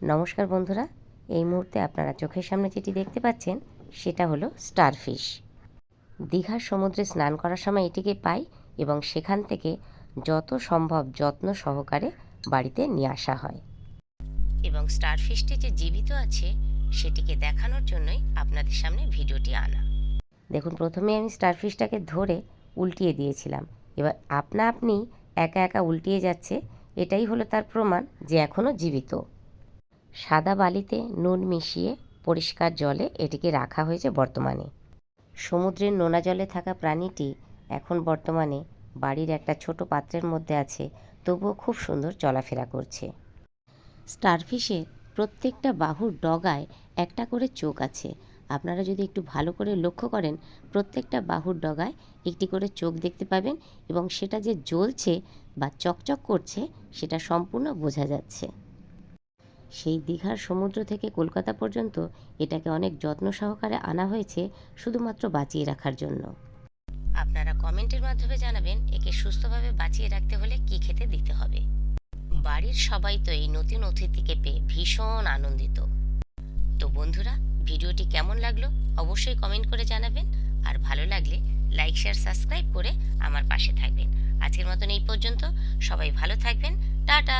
নমস্কার বন্ধুরা, এই মুহূর্তে আপনারা চোখের সামনে যেটি দেখতে পাচ্ছেন সেটা হলো স্টারফিশ। দীঘার সমুদ্রে স্নান করার সময় এটিকে পাই এবং সেখান থেকে যত সম্ভব যত্ন সহকারে বাড়িতে নিয়ে আসা হয় এবং স্টারফিশটি যে জীবিত আছে সেটিকে দেখানোর জন্যই আপনাদের সামনে ভিডিওটি আনা। দেখুন, প্রথমে আমি স্টারফিশটাকে ধরে উল্টিয়ে দিয়েছিলাম। এবার আপনা আপনি একা একা উল্টিয়ে যাচ্ছে, এটাই হলো তার প্রমাণ যে এখনও জীবিত। সাদা বালিতে নুন মিশিয়ে পরিষ্কার জলে এটিকে রাখা হয়েছে বর্তমানে। সমুদ্রের নোনা জলে থাকা প্রাণীটি এখন বর্তমানে বাড়ির একটা ছোট পাত্রের মধ্যে আছে, তবুও খুব সুন্দর চলাফেরা করছে। স্টারফিশের প্রত্যেকটা বাহুর ডগায় একটা করে চোখ আছে। আপনারা যদি একটু ভালো করে লক্ষ্য করেন, প্রত্যেকটা বাহুর ডগায় একটি করে চোখ দেখতে পাবেন এবং সেটা যে জ্বলছে বা চকচক করছে সেটা সম্পূর্ণ বোঝা যাচ্ছে। সেই দীঘার সমুদ্র থেকে কলকাতা পর্যন্ত এটাকে অনেক যত্ন সহকারে আনা হয়েছে শুধুমাত্র বাঁচিয়ে রাখার জন্য। আপনারা কমেন্টের মাধ্যমে জানাবেন একে সুস্থভাবে বাঁচিয়ে রাখতে হলে কি খেতে দিতে হবে। বাড়ির সবাই তো এই নতুন অতিথিকে পেয়ে ভীষণ আনন্দিত। তো বন্ধুরা, ভিডিওটি কেমন লাগলো অবশ্যই কমেন্ট করে জানাবেন, আর ভালো লাগলে লাইক শেয়ার সাবস্ক্রাইব করে আমার পাশে থাকবেন। আজকের মতন এই পর্যন্ত, সবাই ভালো থাকবেন, টাটা।